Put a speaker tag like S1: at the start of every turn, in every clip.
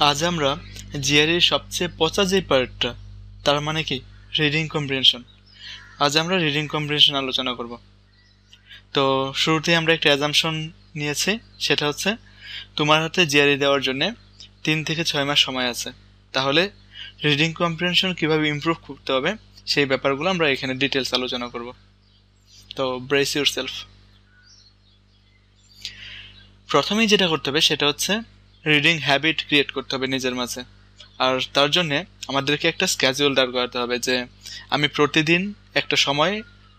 S1: আজ আমরা জিআরইর সবচেয়ে পচা যে পার্টটা, তার মানে কি রিডিং কম্প্রিহেনশন। আজ আমরা রিডিং কম্প্রিহেনশন আলোচনা করব। তো শুরুতেই আমরা একটা অ্যাজাম্পশন নিয়েছি, সেটা হচ্ছে তোমার হাতে জিআরই দেওয়ার জন্য 3 থেকে 6 মাস সময় আছে। তাহলে রিডিং কম্প্রিহেনশন কীভাবে ইমপ্রুভ করতে হবে সেই ব্যাপারগুলো আমরা এখানে ডিটেলস আলোচনা করব। তো ব্রেস ইউরসেলফ। প্রথমেই যেটা করতে হবে সেটা হচ্ছে রিডিং হ্যাবিট ক্রিয়েট করতে হবে নিজের মাঝে। আর তার জন্যে আমাদেরকে একটা স্ক্যাজুয়াল দাঁড় করাতে হবে যে আমি প্রতিদিন একটা সময়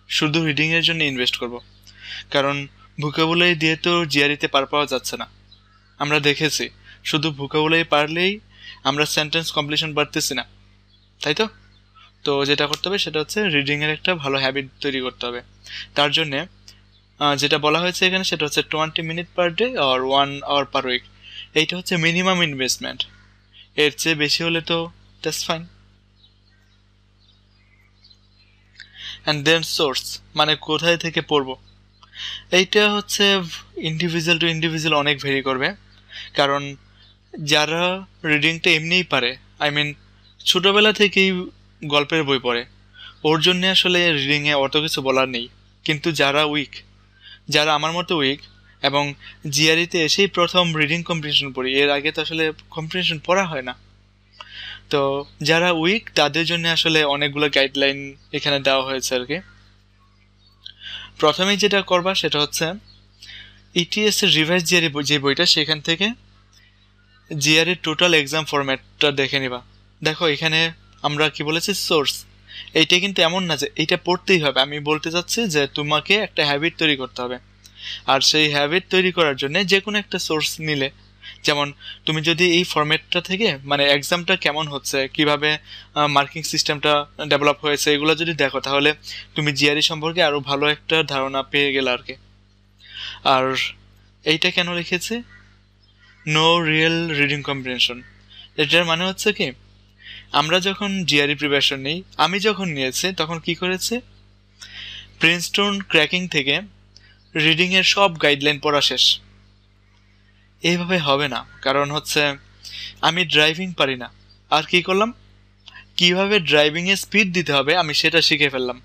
S1: শুধু রিডিংয়ের জন্য ইনভেস্ট করব। কারণ ভোকাবুলারি দিয়ে তো জিআরইতে পার পাওয়া যাচ্ছে না। আমরা দেখেছি শুধু ভোকাবুলারি পারলেই আমরা সেন্টেন্স কমপ্লিশন পারতেছি না, তাই তো? তো যেটা করতে হবে সেটা হচ্ছে রিডিংয়ের একটা ভালো হ্যাবিট তৈরি করতে হবে। তার জন্যে যেটা বলা হয়েছে এখানে সেটা হচ্ছে 20 মিনিট পার ডে আর 1 আওয়ার পার উইক। এইটা হচ্ছে মিনিমাম ইনভেস্টমেন্ট। এর চেয়ে বেশি হলে তো that's fine. And then source, মানে কোথায় থেকে পড়বো, এইটা হচ্ছে ইন্ডিভিজুয়াল টু ইন্ডিভিজুয়াল অনেক ভেরি করবে। কারণ যারা রিডিংটা এমনিই পারে, আই মিন ছোটোবেলা থেকেই গল্পের বই পড়ে, ওর জন্যে আসলে রিডিংয়ে অত কিছু বলার নেই। কিন্তু যারা উইক, যারা আমার মতো উইক এবং জিআরইতে এসেই প্রথম রিডিং কম্প্রিহেনশন পড়ি, এর আগে তো আসলে কম্প্রিহেনশন পড়া হয় না, তো যারা উইক তাদের জন্য আসলে অনেকগুলো গাইডলাইন এখানে দেওয়া হয়েছে আর কি। প্রথমেই যেটা করবা সেটা হচ্ছে ইটিএস এর রিভাইজ জিআরই যে বইটা, সেখান থেকে জিআরই টোটাল এক্সাম ফরম্যাটটা দেখে নিবা। দেখো এখানে আমরা কি বলেছি, সোর্স। এইটা কিন্তু এমন না যে এইটা পড়তেই হবে, আমি বলতে চাচ্ছি যে তোমাকে একটা হ্যাবিট তৈরি করতে হবে। আর সেই হ্যাবিট তৈরি করার জন্য যে কোনো একটা সোর্স নিলে, যেমন তুমি যদি এই ফরম্যাটটা থেকে মানে এক্সামটা কেমন হচ্ছে, কিভাবে মার্কিং সিস্টেমটা ডেভেলপ হয়েছে, এগুলো যদি দেখো তাহলে তুমি জিআরই সম্পর্কে আরও ভালো একটা ধারণা পেয়ে গেলে আর কি। আর এইটা কেন লিখেছে নো রিয়েল রিডিং কম্প্রিহেনশন, এটার মানে হচ্ছে কি, আমরা যখন জিআরই প্রিপারেশন নিই, আমি যখন নিয়েছি তখন কি করেছে, প্রিন্সটন ক্র্যাকিং থেকে রিডিংয়ের সব গাইডলাইন পড়া শেষ। এইভাবে হবে না, কারণ হচ্ছে আমি ড্রাইভিং পারি না, আর কি করলাম, কিভাবে ড্রাইভিংয়ে স্পিড দিতে হবে আমি সেটা শিখে ফেললাম।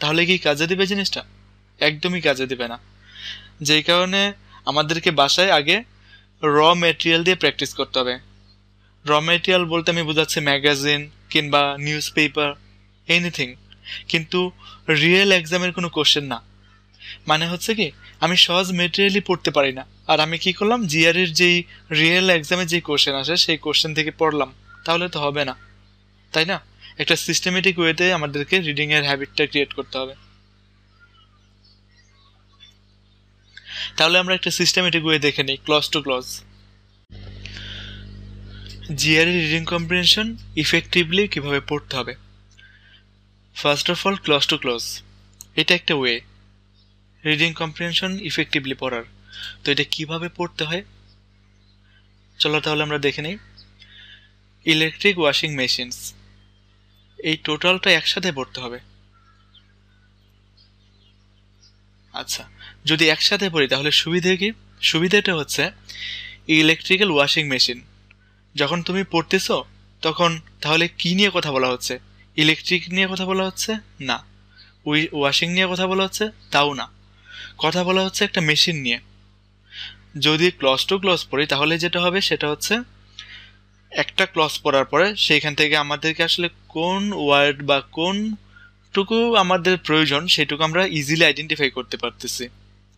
S1: তাহলে কি কাজে দিবে জিনিসটা? একদমই কাজে দিবে না। যেই কারণে আমাদেরকে বাসায় আগে র মেটেরিয়াল দিয়ে প্র্যাকটিস করতে হবে। র মেটেরিয়াল বলতে আমি বোঝাচ্ছি ম্যাগাজিন কিংবা নিউজ পেপার, এনিথিং, কিন্তু রিয়েল এক্সামের কোনো কোশ্চেন না। মানে হচ্ছে কি, আমি সহজ মেটেরিয়ালই পড়তে পারি না, আর আমি কি করলাম, জিআরইর যেই রিয়েল এক্সামে যেই কোশ্চেন আসে সেই কোশ্চেন থেকে পড়লাম, তাহলে তো হবে না, তাই না? একটা সিস্টেমেটিক ওয়েতে আমাদেরকে রিডিংয়ের হ্যাবিটটা ক্রিয়েট করতে হবে। তাহলে আমরা একটা সিস্টেমেটিক ওয়ে দেখে নিই, clause to clause. GRE reading comprehension effectively কিভাবে পড়তে হবে। First of all, clause to clause এটা একটা ওয়ে রিডিং কম্প্রিহেনশন ইফেক্টিভলি পড়ার। তো এটা কিভাবে পড়তে হয় চলো তাহলে আমরা দেখে নিই। ইলেকট্রিক ওয়াশিং মেশিনস, এই টোটালটা একসাথে পড়তে হবে। আচ্ছা, যদি একসাথে পড়ি তাহলে সুবিধে কি? সুবিধাটা হচ্ছে ইলেকট্রিক্যাল ওয়াশিং মেশিন যখন তুমি পড়তেছো তখন তাহলে কি নিয়ে কথা বলা হচ্ছে? ইলেকট্রিক নিয়ে কথা বলা হচ্ছে না, ওয়াশিং নিয়ে কথা বলা হচ্ছে তাও না, কথা বলা হচ্ছে একটা মেশিন নিয়ে। যদি ক্লজ টু ক্লজ পড়ি তাহলে যেটা হবে সেটা হচ্ছে একটা ক্লজ পড়ার পরে সেইখান থেকে আমাদেরকে আসলে কোন ওয়ার্ড বা কোনটুকু আমাদের প্রয়োজন সেটুকু আমরা ইজিলি আইডেন্টিফাই করতে পারতেছি।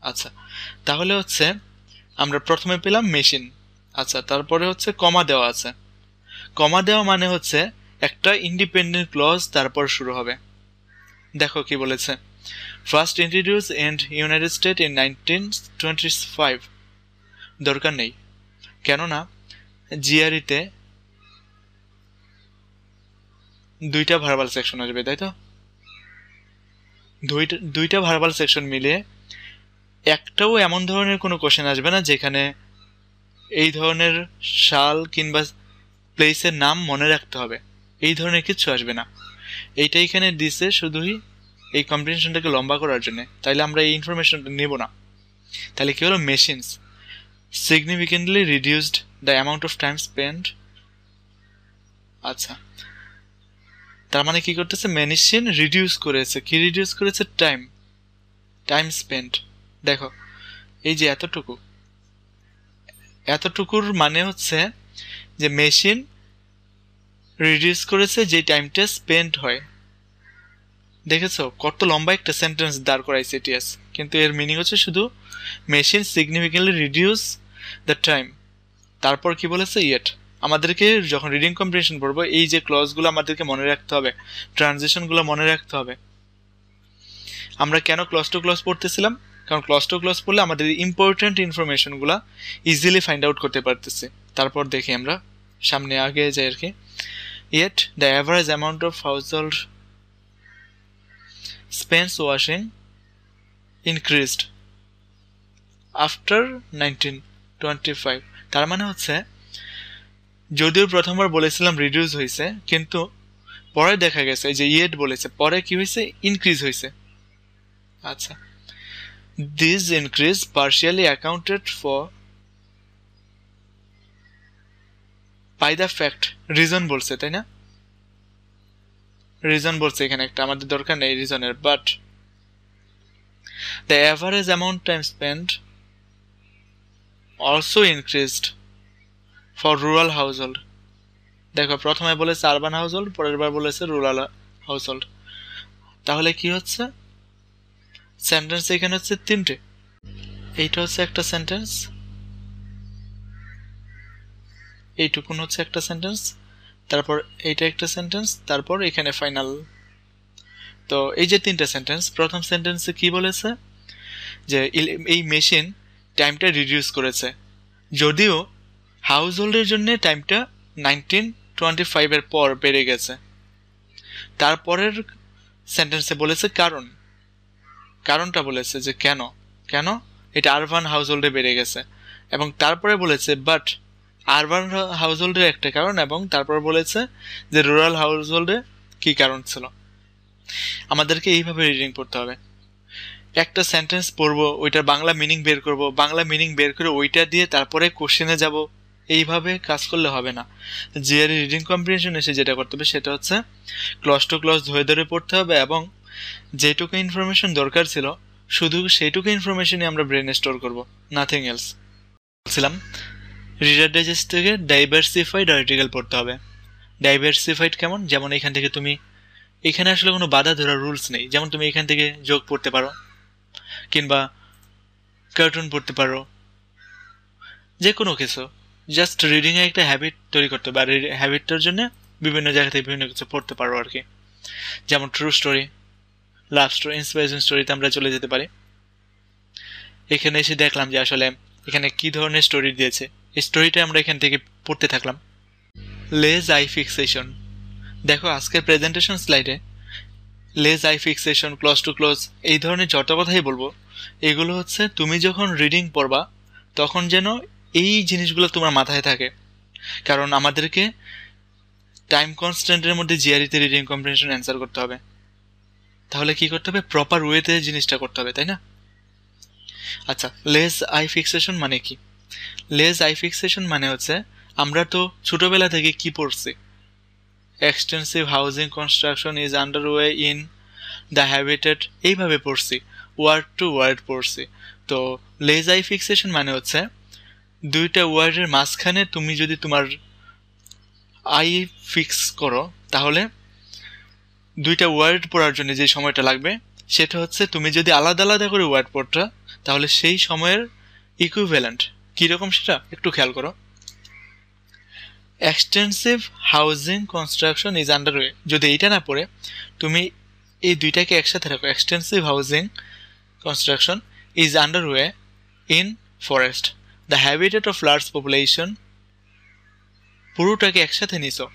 S1: আচ্ছা, তাহলে হচ্ছে আমরা প্রথমে পেলাম মেশিন। আচ্ছা, তারপরে হচ্ছে কমা দেওয়া আছে। কমা দেওয়া মানে হচ্ছে একটা ইন্ডিপেন্ডেন্ট ক্লজ তারপর শুরু হবে। দেখো কি বলেছে, first introduce in United state in 1925। দরকার নেই, কেননা জিআরইতে দুইটা ভার্বাল সেকশন আসবে, তাই তো? দুইটা ভার্বাল সেকশন মিলিয়ে একটাও এমন ধরনের কোনো কোশ্চেন আসবে না যেখানে এই ধরনের সাল কিংবা প্লেসের নাম মনে রাখতে হবে, এই ধরনের কিছু আসবে না। এইটা এখানে দিছে শুধুই এই কম্প্রিহেনশনটাকে লম্বা করার জন্য, তাইলে আমরা এই ইনফরমেশনটা নেব না। তাহলে কি হলো, machines significantly reduced the amount of time spend আচ্ছা, তার মানে কি করতেছে, মেশিন রিডিউস করেছে, কি রিডিউস করেছে, টাইম স্পেন্ট। দেখো এই যে এতটুকুর মানে হচ্ছে যে মেশিন রিডিউস করেছে যে টাইমটা স্পেন্ড হয়। দেখেছো কত লম্বা একটা সেন্টেন্স দাঁড় করাইছে টিএস, কিন্তু এর মিনিং হচ্ছে শুধু machine significantly reduce the time. তারপর কি বলেছে, ইয়েট। আমাদেরকে যখন রিডিং কম্প্রিহেনশন পড়বো এই যে ক্লজগুলো আমাদেরকে মনে রাখতে হবে, ট্রানজিশনগুলো মনে রাখতে হবে। আমরা কেন ক্লজ টু ক্লজ পড়তেছিলাম, কারণ ক্লজ টু ক্লজ পড়লে আমাদের ইম্পর্টেন্ট ইনফরমেশনগুলো ইজিলি ফাইন্ড আউট করতে পারতেছি। তারপর দেখি আমরা সামনে আগে যাই আর কি। Yet the average amount of household Spence washing increased after 1925। তার মানে হচ্ছে যদিও প্রথমবার বলেছিলাম রিডিউস হয়েছে, কিন্তু পরে দেখা গেছে যে ইয়েট বলেছে, পরে কি হয়েছে, ইনক্রিজ হয়েছে। আচ্ছা, this increase partially accounted for by the fact, reason বলছে তাই না, রিজন বলছে এখানে একটা, আমাদের দরকার নেই রিজনের, but the average amount time spend also increased for rural household. দেখো প্রথমে বলেছে আরবান হাউসহোল্ড, পরের বার বলেছে রুরাল হাউসহোল্ড। তাহলে কি হচ্ছে, সেন্টেন্স এখানে হচ্ছে তিনটে। এইটা হচ্ছে একটা সেন্টেন্স, এইটুকুন হচ্ছে একটা সেন্টেন্স, তারপর এইটা একটা সেন্টেন্স, তারপর এখানে ফাইনাল। তো এই যে তিনটা সেন্টেন্স, প্রথম সেন্টেন্সে কি বলেছে যে এই মেশিন টাইমটা রিডিউস করেছে, যদিও হাউসহোল্ডের জন্য টাইমটা 1925 পর বেড়ে গেছে। তারপরের সেন্টেন্সে বলেছে কারণটা বলেছে যে কেন কেন এটা আরবান হাউসহোল্ডে বেড়ে গেছে, এবং তারপরে বলেছে বাট আরবান হাউসহোল্ডের একটা কারণ, এবং তারপর বলেছে যে রুরাল হাউসহোল্ডে কি কারণ ছিল। আমাদেরকে এইভাবে রিডিং পড়তে হবে, একটা সেন্টেন্স পড়বো, ওইটার বাংলা মিনিং বের করব, বাংলা মিনিং বের করে ওইটা দিয়ে তারপরে কোশ্চেনে যাব, এইভাবে কাজ করলে হবে না। জিআরই রিডিং কম্প্রিহেনশন এসে যেটা করতে হবে সেটা হচ্ছে ক্লজ টু ক্লজ ধরে ধরে পড়তে হবে, এবং যেটুকু ইনফরমেশন দরকার ছিল শুধু সেইটুকু ইনফরমেশনই আমরা ব্রেনে স্টোর করব, নাথিং এলস। বলছিলাম রিডার ডাইজেস্ট থেকে ডাইভার্সিফাইড আর্টিকেল পড়তে হবে। ডাইভার্সিফাইড কেমন, যেমন এখান থেকে তুমি, এখানে আসলে কোনো বাধা ধরার রুলস নেই, যেমন তুমি এখান থেকে যোগ পড়তে পারো, কিংবা কার্টুন পড়তে পারো, যে কোনো কিছু, জাস্ট রিডিংয়ে একটা হ্যাবিট তৈরি করতে হবে। আর এই হ্যাবিটটার জন্য বিভিন্ন জায়গা থেকে বিভিন্ন কিছু পড়তে পারো আর কি, যেমন true story, love story, inspiration স্টোরিতে আমরা চলে যেতে পারি। এখানে এসে দেখলাম যে আসলে এখানে কি ধরনের স্টোরি দিয়েছে, এই স্টোরিটা আমরা এখান থেকে পড়তে থাকলাম। লেজ আই ফিক্সেশন, দেখো আজকের প্রেজেন্টেশন স্লাইডে less eye fixation, clause to clause, এই ধরনের যত কথাই বলবো এগুলো হচ্ছে তুমি যখন রিডিং পড়বা তখন যেন এই জিনিসগুলো তোমার মাথায় থাকে, কারণ আমাদেরকে টাইম কনস্ট্যান্টের মধ্যে জিআরইতে রিডিং কম্প্রিহেনশন অ্যান্সার করতে হবে। তাহলে কি করতে হবে, প্রপার ওয়েতে জিনিসটা করতে হবে, তাই না? আচ্ছা, লেজ আই ফিক্সেশন মানে কি? লেজ আই ফিক্সেশন মানে হচ্ছে আমরা তো ছোটবেলা থেকে কি পড়ছি, extensive housing construction is underway in the habitat, এইভাবে পড়ছি, ওয়ার্ড টু ওয়ার্ড পড়ছি। তো লেজ আই ফিক্সেশন মানে হচ্ছে দুইটা ওয়ার্ডের মাঝখানে তুমি যদি তোমার আই ফিক্স করো, তাহলে দুইটা ওয়ার্ড পড়ার জন্য যে সময়টা লাগবে সেটা হচ্ছে তুমি যদি আলাদা আলাদা করে ওয়ার্ড পড়তা তাহলে সেই সময়ের ইকুইভ্যালেন্ট কীরকম সেটা একটু খেয়াল করো। Extensive housing construction is underway, যদি এইটা না পড়ে তুমি এই দুইটাকে একসাথে রাখো, extensive housing construction is underway in forest, the habitat of large population, পুরোটাকে একসাথে নিছো,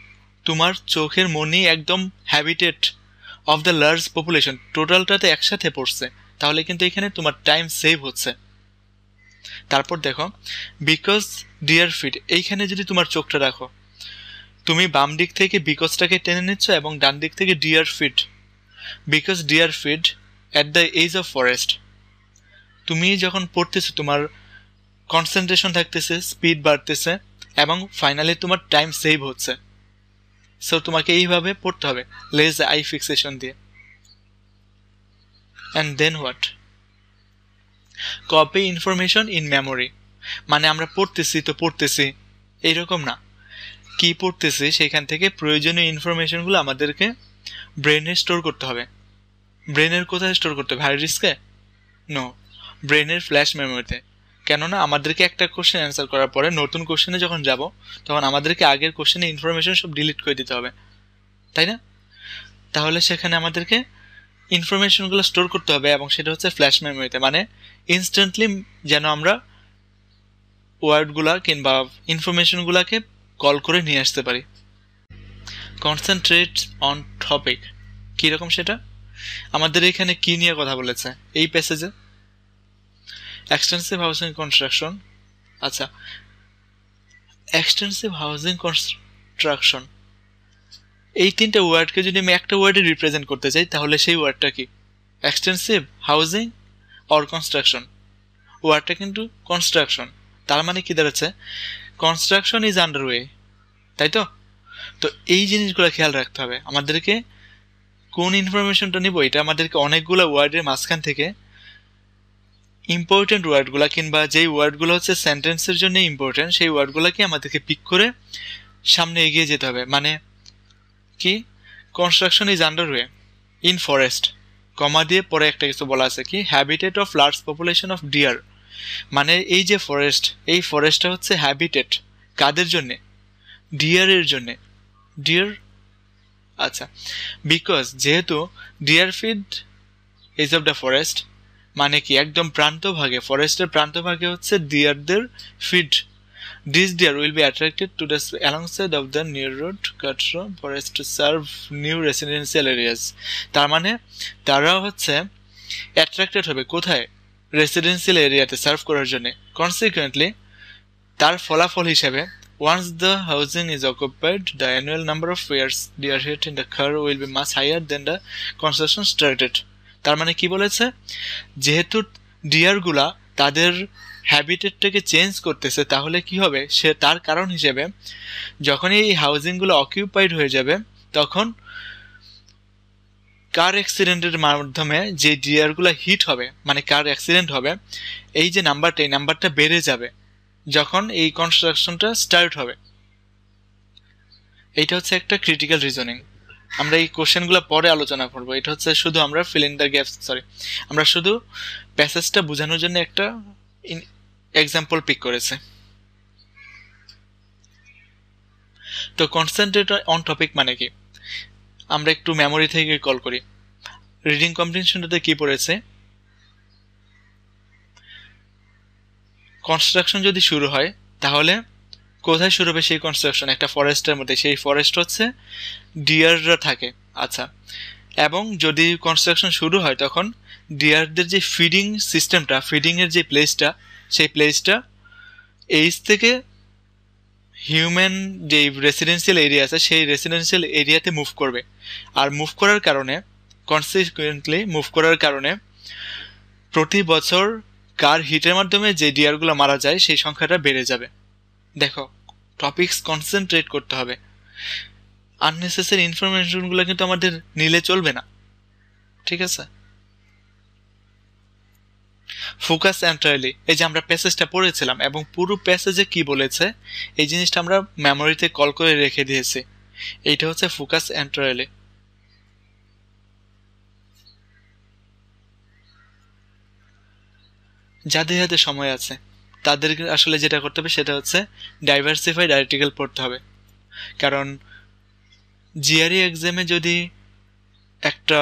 S1: তোমার চোখের মনি একদম habitat of the large population টোটালটাতে একসাথে পড়ছে, তাহলে কিন্তু এখানে তোমার টাইম সেভ হচ্ছে। তারপর দেখো বিকজ ডিয়ার ফিট, এইখানে যদি তোমার চোখটা রাখো, তুমি বাম দিক থেকে বিকজটাকে টেনে নিচ্ছ এবং ডান দিক থেকে deer feed, because deer feed at the edge of forest, তুমি যখন পড়তেছো তোমার কনসেন্ট্রেশন থাকতেছে, স্পিড বাড়তেছে, এবং ফাইনালি তোমার টাইম সেভ হচ্ছে। সো তোমাকে এইভাবে পড়তে হবে, লেজ আই ফিক্সেশন দিয়ে। And then what? Copy information in memory, মানে আমরা পড়তেছি তো পড়তেছি এইরকম না, কি পড়তেছি সেখান থেকে প্রয়োজনীয় ইনফরমেশনগুলো আমাদেরকে ব্রেনে স্টোর করতে হবে। ব্রেনের কোথায় স্টোর করতে হবে? হার্ড ডিস্কে? নো, ব্রেনের ফ্ল্যাশ মেমোরিতে। কেননা আমাদেরকে একটা কোশ্চেন অ্যান্সার করার পরে নতুন কোশ্চেনে যখন যাব তখন আমাদেরকে আগের কোশ্চেনে ইনফরমেশন সব ডিলিট করে দিতে হবে, তাই না? তাহলে সেখানে আমাদেরকে ইনফরমেশনগুলো স্টোর করতে হবে, এবং সেটা হচ্ছে ফ্ল্যাশ মেমোরিতে, মানে ইনস্ট্যান্টলি যেন আমরা ওয়ার্ডগুলা কিংবা ইনফরমেশনগুলোকে কল করে নিয়ে আসতে পারি। কনসেন্ট্রেট অন টপিক, কীরকম সেটা? আমাদের এখানে কি নিয়ে কথা বলেছে এই প্যাসেজে? Extensive housing construction. আচ্ছা, এক্সটেন্সিভ হাউজিং কনস্ট্রাকশন, এই তিনটা ওয়ার্ডকে যদি আমি একটা ওয়ার্ডে রিপ্রেজেন্ট করতে চাই তাহলে সেই ওয়ার্ডটা কি? Extensive housing or construction. ওয়ার্ডটা কিন্তু কনস্ট্রাকশন, তার মানে কি দাঁড়াচ্ছে? কনস্ট্রাকশন ইজ আন্ডারওয়ে, তাই তো? তো এই জিনিসগুলো খেয়াল রাখতে হবে আমাদেরকে। কোন ইনফরমেশনটা নিব এটা আমাদেরকে অনেকগুলো ওয়ার্ডের মাঝখান থেকে ইম্পর্টেন্ট ওয়ার্ডগুলো কিংবা যেই ওয়ার্ডগুলো হচ্ছে সেন্টেন্সের জন্য ইম্পর্টেন্ট সেই ওয়ার্ডগুলোকে আমাদেরকে পিক করে সামনে এগিয়ে যেতে হবে। মানে কি? Construction is underway in forest, comma দিয়ে পরে একটা কিছু বলা আছে কি? Habitat of large population of deer, মানে এই যে ফরেস্ট, এই ফরেস্টটা হচ্ছে হ্যাবিটেট কাদের জন্যে? ডিয়ারের জন্যে। ডিয়ার, আচ্ছা, বিকজ যেহেতু deer feed edge of the forest, মানে কি একদম প্রান্তভাগে, ফরেস্টের প্রান্তভাগে হচ্ছে ডিয়ারদের feed. This deer will be attracted to the alongside of the new road cut from forest to serve new residential areas. তার মানে তারা হচ্ছে অ্যাট্রাক্টেড হবে কোথায়? রেসিডেন্সিয়াল এরিয়াতে সার্ভ করার জন্য। কনসিকুয়েন্টলি তার ফলাফল হিসেবে once the housing is occupied, the annual number of pairs deer hit in the car will be much higher than the construction started. তার মানে কি বলেছে? যেহেতু ডিয়ারগুলা তাদের হ্যাবিটেটটাকে চেঞ্জ করতেছে তাহলে কি হবে? সে তার কারণ হিসেবে যখন এই হাউজিংগুলো অকিউপাইড হয়ে যাবে তখন কার অ্যাক্সিডেন্টের মাধ্যমে যে ডিয়ারগুলো হিট হবে, মানে কার অ্যাক্সিডেন্ট হবে, এই যে নাম্বারটা, এই নাম্বারটা বেড়ে যাবে যখন এই কনস্ট্রাকশনটা স্টার্ট হবে। এইটা হচ্ছে একটা ক্রিটিক্যাল রিজনিং। আমরা এই কোশ্চেনগুলো পরে আলোচনা করব। এটা হচ্ছে শুধু আমরা ফিল ইন দ্য গ্যাপস, আমরা শুধু প্যাসেজটা বোঝানোর জন্য একটা এক্সাম্পল পিক করেছে। তো কনসেন্ট্রেট অন টপিক মানে কি? আমরা একটু মেমোরি থেকে কল করি। রিডিং কম্প্রিহেনশনটাতে কি পড়েছে? কনস্ট্রাকশন যদি শুরু হয় তাহলে কোথায় শুরু হবে সেই কনস্ট্রাকশন? একটা ফরেস্টের মধ্যে, সেই ফরেস্ট হচ্ছে ডিয়াররা থাকে। আচ্ছা, এবং যদি কনস্ট্রাকশন শুরু হয় তখন ডিয়ারদের যে ফিডিং সিস্টেমটা, ফিডিংয়ের যে প্লেসটা, সেই প্লেসটা এইচ থেকে হিউম্যান যে রেসিডেন্সিয়াল এরিয়া আছে সেই রেসিডেন্সিয়াল এরিয়াতে মুভ করবে। আর মুভ করার কারণে, কনসিকুয়েন্টলি মুভ করার কারণে প্রতি বছর কার হিটের মাধ্যমে যে ডিয়ারগুলো মারা যায় সেই সংখ্যাটা বেড়ে যাবে। দেখো, টপিকস কনসেন্ট্রেট করতে হবে, আননেসেসারি ইনফরমেশনগুলো কিন্তু আমাদের নিলে চলবে না, ঠিক আছে? ফোকাস এন্টায়ারলি, এই যে আমরা প্যাসেজটা পড়েছিলাম এবং পুরো প্যাসেজে কি বলেছে এই জিনিসটা আমরা মেমোরিতে কল করে রেখে দিয়েছি। এইটা হচ্ছে ফোকাস এন্টায়ারলি। যাদের হাতে সময় আছে তাদের আসলে যেটা করতে হবে সেটা হচ্ছে ডাইভার্সিফাইড আর্টিকেল পড়তে হবে। কারণ জিআরই এক্সামে যদি একটা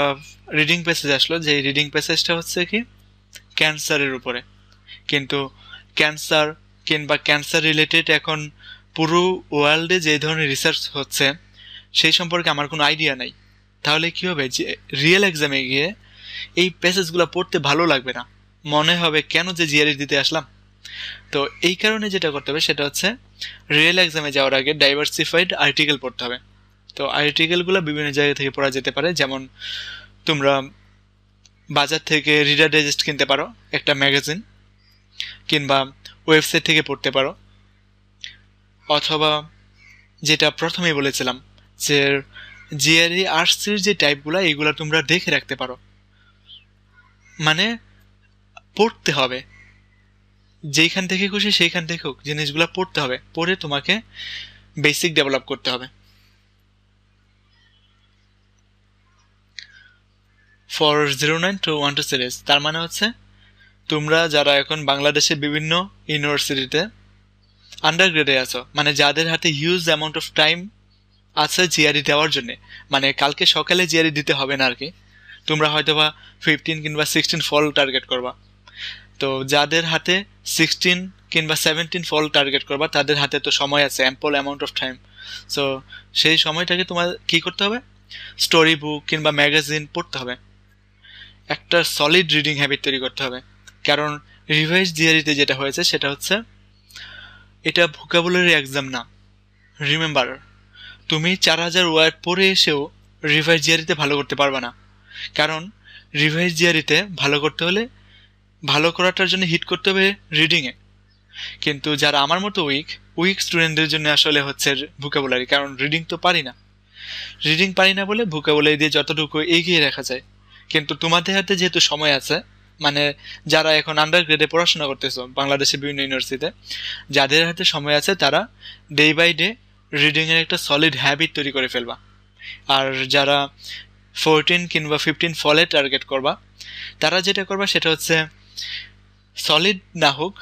S1: রিডিং প্যাসেজ আসলো, যে রিডিং প্যাসেজটা হচ্ছে কি ক্যান্সারের উপরে, কিন্তু ক্যান্সার কিংবা ক্যান্সার রিলেটেড এখন পুরো ওয়ার্ল্ডে যে ধরনের রিসার্চ হচ্ছে সেই সম্পর্কে আমার কোনো আইডিয়া নাই, তাহলে কি হবে? যে রিয়েল এক্সামে গিয়ে এই প্যাসেজগুলো পড়তে ভালো লাগবে না, মনে হবে কেন যে জিআরই দিতে আসলাম। তো এই কারণে যেটা করতে হবে সেটা হচ্ছে রিয়েল এক্সামে যাওয়ার আগে ডাইভার্সিফাইড আর্টিকেল পড়তে হবে। তো আর্টিকেলগুলো বিভিন্ন জায়গা থেকে পড়া যেতে পারে, যেমন তোমরা বাজার থেকে রিডার ডাইজেস্ট কিনতে পারো, একটা ম্যাগাজিন, কিংবা ওয়েবসাইট থেকে পড়তে পারো, অথবা যেটা প্রথমেই বলেছিলাম যে জিআরই আর্টসের যে টাইপগুলো এইগুলো তোমরা দেখে রাখতে পারো, মানে পড়তে হবে, যেইখান থেকে খুশি সেইখান থেকে হোক জিনিসগুলো পড়তে হবে, পড়ে তোমাকে বেসিক ডেভেলপ করতে হবে। ফর 09 to 12 সিরিজ তার মানে হচ্ছে তোমরা যারা এখন বাংলাদেশের বিভিন্ন ইউনিভার্সিটিতে আন্ডার গ্রেডে আছো, মানে যাদের হাতে হিউজ অ্যামাউন্ট অফ টাইম আছে জিআরই দেওয়ার জন্য, মানে কালকে সকালে জিআরই দিতে হবে না আর কি, তোমরা হয়তো বা 15 কিংবা 16 ফল টার্গেট করবা, তো যাদের হাতে 16 কিংবা 17 ফল টার্গেট করবা তাদের হাতে তো সময় আছে, ample amount of time. So সেই সময়টাকে তোমার কী করতে হবে, স্টোরি বুক কিংবা ম্যাগাজিন পড়তে হবে, একটা সলিড রিডিং হ্যাবিট তৈরি করতে হবে। কারণ রিভাইজ জিআরইতে যেটা হয়েছে সেটা হচ্ছে এটা ভোকাবুলারি এক্সাম না, রিমেম্বার। তুমি 4000 ওয়ার্ড পড়ে এসেও রিভাইজ জিআরইতে ভালো করতে পারবে না, কারণ রিভাইজ জিআরইতে ভালো করতে হলে ভালো করাটার জন্য হিট করতে হবে রিডিংয়ে। কিন্তু যারা আমার মতো উইক স্টুডেন্টদের জন্য আসলে হচ্ছে ভোকাবুলারি, কারণ রিডিং তো পারি না বলে ভোকাবুলারি দিয়ে যতটুকু এগিয়ে রাখা যায়। কিন্তু তোমাদের হাতে যেহেতু সময় আছে, মানে যারা এখন আন্ডার গ্রেডে পড়াশোনা করতেছো বাংলাদেশের বিভিন্ন ইউনিভার্সিটিতে, যাদের হাতে সময় আছে তারা ডে বাই ডে রিডিংয়ের একটা সলিড হ্যাবিট তৈরি করে ফেলবা। আর যারা 14 কিংবা 15 ফলে টার্গেট করবা, তারা যেটা করবা সেটা হচ্ছে সলিড না হোক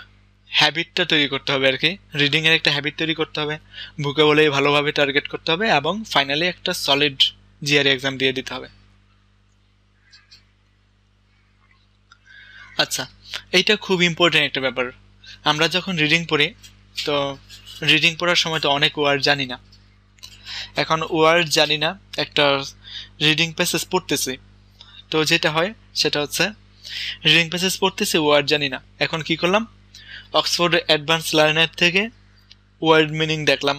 S1: হ্যাবিটটা তৈরি করতে হবে আর কি, রিডিংয়ের একটা হ্যাবিট তৈরি করতে হবে, ভোকাবুলারি ভালোভাবে টার্গেট করতে হবে এবং ফাইনালি একটা সলিড জিআরই এক্সাম দিয়ে দিতে হবে। আচ্ছা, এইটা খুব ইম্পর্টেন্ট একটা ব্যাপার। আমরা যখন রিডিং পড়ি, তো রিডিং পড়ার সময় তো অনেক ওয়ার্ড জানি না। এখন ওয়ার্ড জানি না, একটা রিডিং প্যাসেজ পড়তেছি, তো যেটা হয় সেটা হচ্ছে রিডিং প্যাসেজ পড়তেছি, ওয়ার্ড জানি না। এখন কি করলাম, অক্সফোর্ড অ্যাডভান্স লার্নার থেকে ওয়ার্ড মিনিং দেখলাম,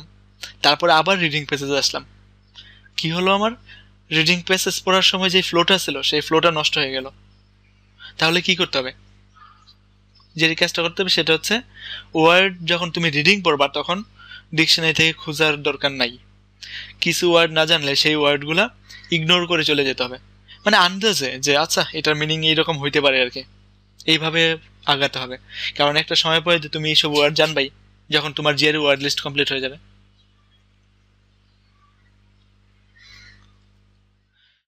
S1: তারপরে আবার রিডিং প্যাসেজ আসলাম। কি হলো, আমার রিডিং প্যাসেজ পড়ার সময় যে ফ্লোটা ছিল সেই ফ্লোটা নষ্ট হয়ে গেল। তাহলে কি করতে হবে, যে কাজটা করতে হবে সেটা হচ্ছে ওয়ার্ড যখন তুমি রিডিং পড়বা তখন ডিকশনারি থেকে খোঁজার দরকার নাই, কিছু ওয়ার্ড না জানলে সেই ওয়ার্ডগুলা ইগনোর করে চলে যেতে হবে, মানে আন্দাজে যে আচ্ছা এটার মিনিং এইরকম হইতে পারে আর কি, এইভাবে আগাতে হবে। কারণ একটা সময় পরে যে তুমি এইসব ওয়ার্ড জানবাই যখন তোমার জিআরই ওয়ার্ড লিস্ট কমপ্লিট হয়ে যাবে।